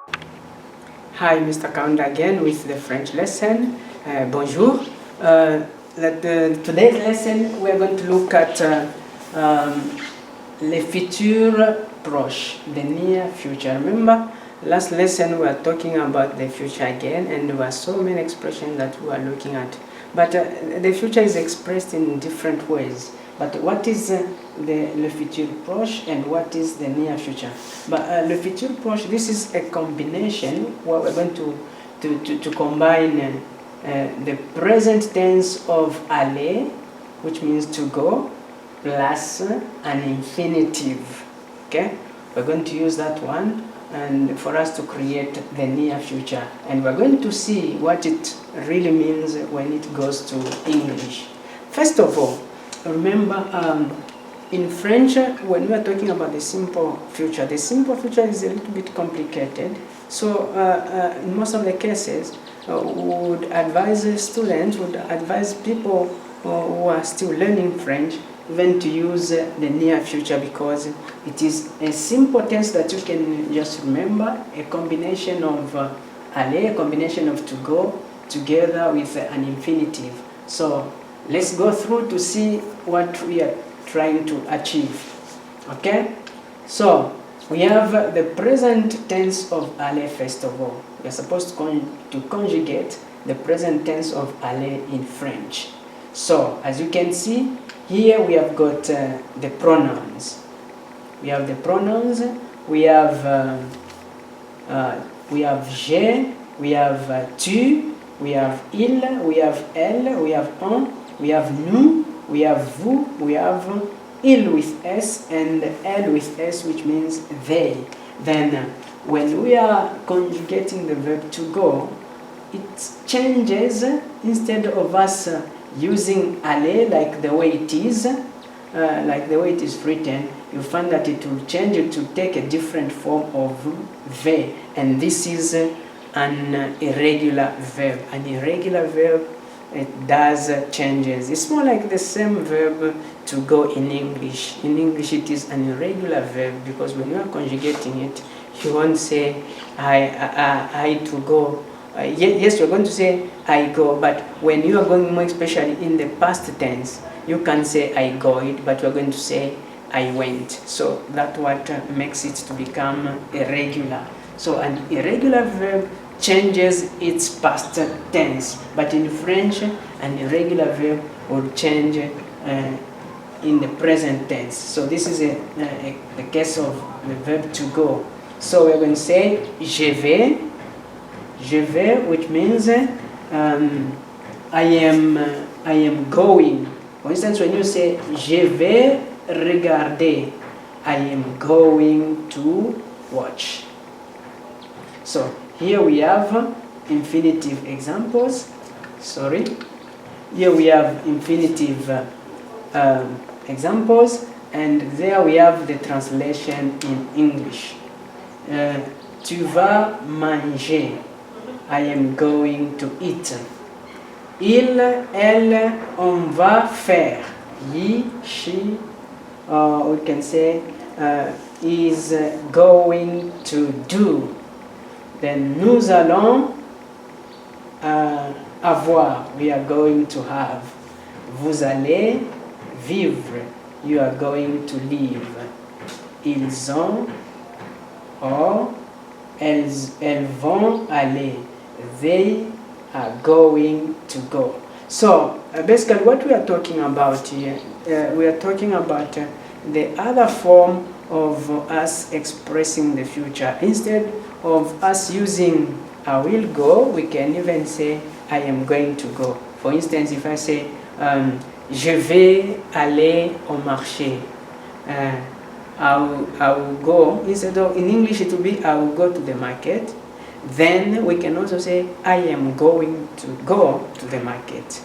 Hi, Mr. Kaunda again with the French lesson. Bonjour. Today's lesson we're going to look at le futur proche, the near future. Remember, last lesson we were talking about the future again, and there were so many expressions that we are looking at. But the future is expressed in different ways. But what is le futur proche and what is the near future? But le futur proche, this is a combination where we're going to combine the present tense of aller, which means to go, plus an infinitive. Okay, we're going to use that one and for us to create the near future, and we're going to see what it really means when it goes to English. First of all, remember, in French, when we are talking about the simple future is a little bit complicated. So in most of the cases, would advise students, would advise people who are still learning French, even to use the near future, because it is a simple tense that you can just remember, a combination of aller, a combination of to go, together with an infinitive. So let's go through to see what we are trying to achieve. Okay? So we have the present tense of aller first of all. We are supposed to conjugate the present tense of aller in French. So as you can see, here we have got the pronouns. We have the pronouns. We have je, we have tu, we have il, we have elle, we have on, we have nous, we have vous, we have il with s and elle with s, which means they. Then when we are conjugating the verb to go, it changes. Instead of us using aller like the way it is, written, you find that it will change it to take a different form of they, and this is an irregular verb. An irregular verb, it does changes. It's more like the same verb to go in English. In English it is an irregular verb, because when you are conjugating it, you won't say I to go. Yes, you're going to say I go, but when you are going more especially in the past tense, you can say I go it, but you're going to say I went. So that's what makes it to become irregular. So an irregular verb changes its past tense, but in French, an irregular verb will change in the present tense. So this is a case of the verb to go. So we're going to say je vais, which means I am going. For instance, when you say je vais regarder, I am going to watch. So here we have infinitive examples. Here we have infinitive examples, and there we have the translation in English. Tu vas manger. I am going to eat. Il, elle, on va faire. He, she, we can say is going to do. Then nous allons avoir. We are going to have. Vous allez vivre. You are going to live. Ils ont, or elles vont aller. They are going to go. So basically what we are talking about here, we are talking about the other form of us expressing the future. Instead of us using I will go, we can even say I am going to go. For instance, if I say je vais aller au marché, I will go, instead of, in English it will be I will go to the market. Then we can also say I am going to go to the market.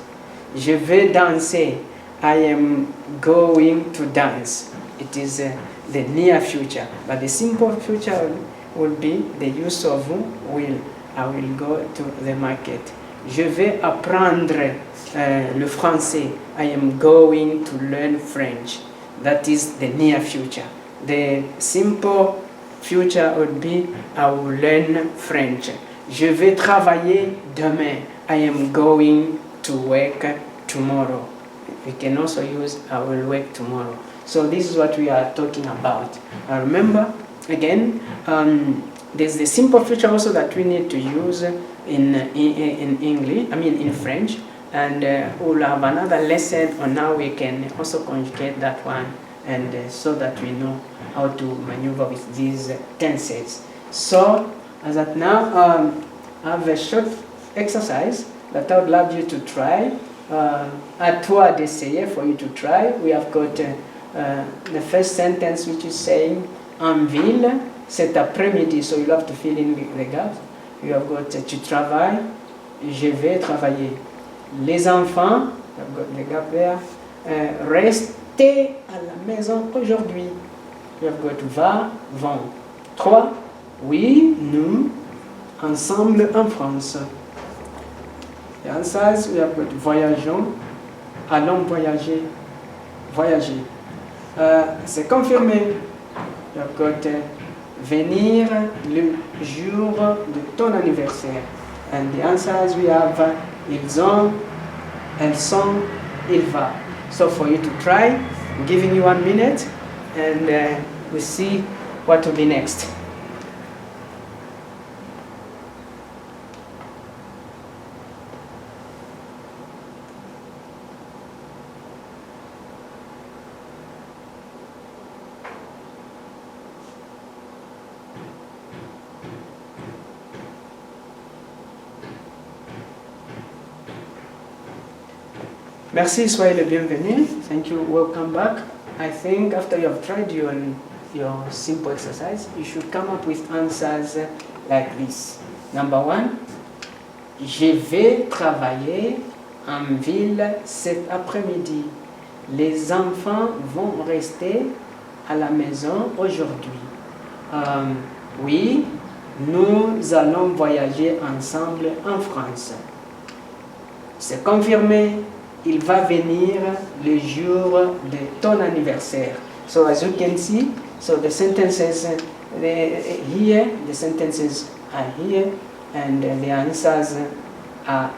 Je vais danser, I am going to dance. It is the near future, but the simple future will be the use of will. I will go to the market. Je vais apprendre le français. I am going to learn French. That is the near future. The simple future would be I will learn French. Je vais travailler demain. I am going to work tomorrow. We can also use I will work tomorrow. So this is what we are talking about. Remember, again, there's the simple future also that we need to use in English, in French, and we'll have another lesson on how we can also conjugate that one, and so that we know how to maneuver with these tenses. So, as at now, I have a short exercise that I would love you to try. À toi d'essayer, for you to try. We have got the first sentence, which is saying en ville cet après-midi, so you have to fill in the gaps. You have got tu travailles, je vais travailler. Les enfants, you have got the gap there. Restez à la maison aujourd'hui. You have got va, vont. 3. Oui, nous, ensemble en France. The answers, we have got voyageons, allons voyager, voyager. C'est confirmé. You have got venir le jour de ton anniversaire. And the answers we have ils ont, elles sont, il va. So for you to try, I'm giving you 1 minute, and we'll see what will be next. Merci, soyez le bienvenu. Thank you, welcome back. I think after you have tried your simple exercise, you should come up with answers like this. Number 1, je vais travailler en ville cet après-midi. Les enfants vont rester à la maison aujourd'hui. Oui, nous allons voyager ensemble en France. C'est confirmé. Il va venir le jour de ton anniversaire. So as you can see, so the sentences here, the sentences are here, and the answers are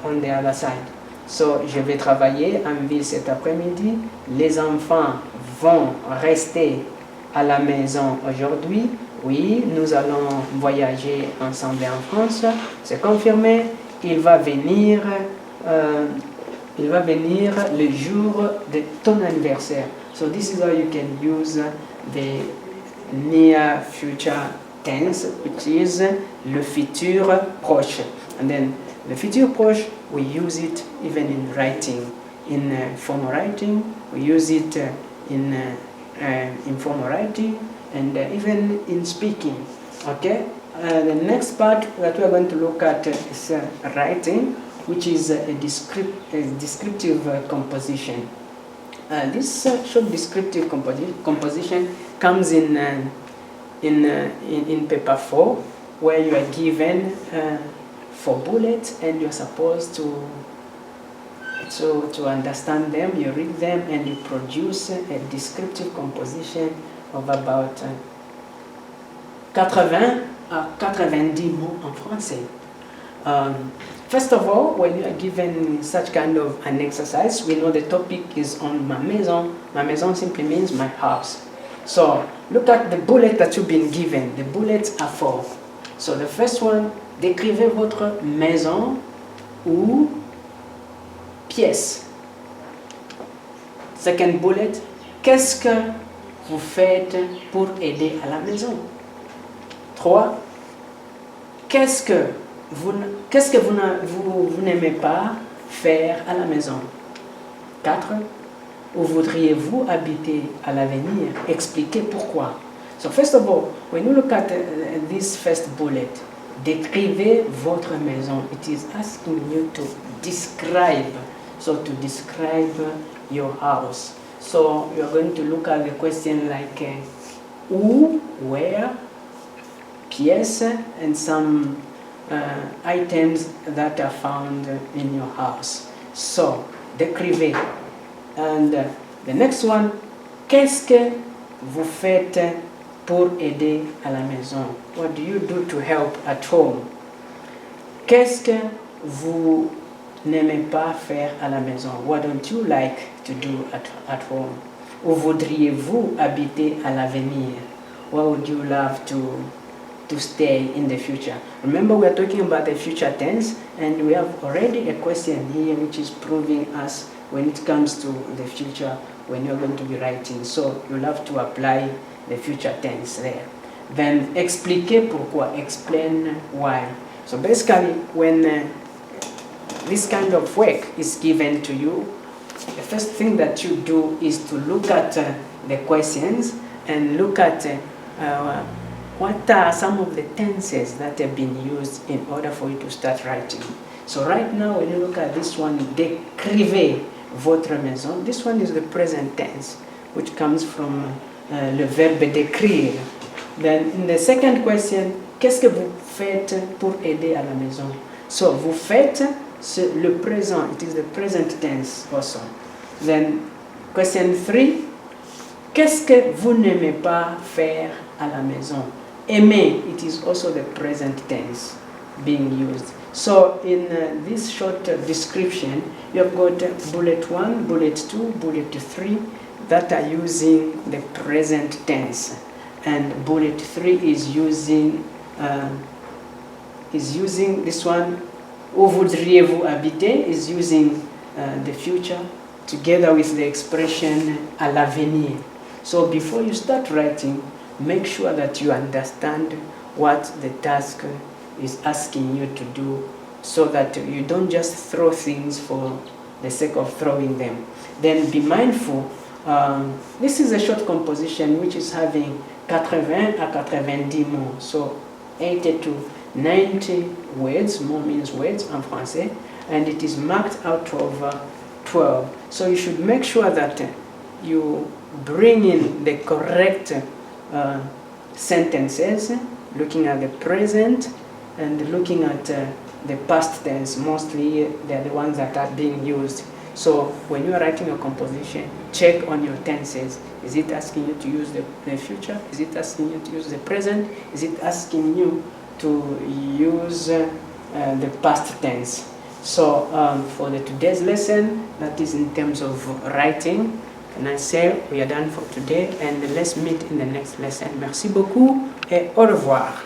on the other side. So je vais travailler en ville cet après-midi. Les enfants vont rester à la maison aujourd'hui. Oui, nous allons voyager ensemble en France. C'est confirmé. Il va venir le jour de ton anniversaire. So this is how you can use the near future tense, which is le futur proche. And then the future proche, we use it even in writing. In formal writing, we use it in informal writing, and even in speaking. Okay? The next part that we are going to look at is writing, which is a descriptive composition. This short descriptive composition comes in paper 4, where you are given 4 bullets and you're supposed to understand them. You read them and you produce a descriptive composition of about 80 à 90 mots en français. First of all, when you are given such kind of an exercise, we know the topic is on ma maison. Ma maison simply means my house. So look at the bullet that you've been given. The bullets are 4. So the first one, décrivez votre maison ou pièce. Second bullet, qu'est-ce que vous faites pour aider à la maison? 3. Qu'est-ce que vous n'aimez pas faire à la maison? 4. Où voudriez-vous habiter à l'avenir? Expliquez pourquoi. So first of all, when you look at this first bullet, décrivez votre maison. It is asking you to describe. So to describe your house. So you are going to look at the question like où, where, pièce, and some items that are found in your house. So, décrivez. And the next one, qu'est-ce que vous faites pour aider à la maison? What do you do to help at home? Qu'est-ce que vous n'aimez pas faire à la maison? What don't you like to do at home? Où voudriez-vous habiter à l'avenir? Where would you love to stay in the future? Remember, we are talking about the future tense, and we have already a question here which is proving us when it comes to the future when you're going to be writing. So you'll have to apply the future tense there. Then expliquer pourquoi, explain why. So basically, when this kind of work is given to you, the first thing that you do is to look at the questions and look at what are some of the tenses that have been used in order for you to start writing. So right now, when you look at this one, décrivez votre maison, this one is the present tense, which comes from le verbe décrire. Then in the second question, qu'est-ce que vous faites pour aider à la maison? So, vous faites, c'est le présent, it is the present tense also. Then, question 3, qu'est-ce que vous n'aimez pas faire à la maison? Aimer, it is also the present tense being used. So, in this short description, you have got bullet 1, bullet 2, bullet 3 that are using the present tense. And bullet 3 is using this one. Où voudriez-vous habiter is using the future together with the expression à l'avenir. So before you start writing, make sure that you understand what the task is asking you to do, so that you don't just throw things for the sake of throwing them. Then be mindful. This is a short composition which is having 80 à 90 mots, so 80 to 90 words, more means words en français, and it is marked out of 12. So you should make sure that you bring in the correct sentences, looking at the present and looking at the past tense. Mostly they're the ones that are being used. So when you are writing a composition, check on your tenses. Is it asking you to use the future? Is it asking you to use the present? Is it asking you to use the past tense? So for the today's lesson, that is in terms of writing, and I say we are done for today, and let's meet in the next lesson. Merci beaucoup et au revoir.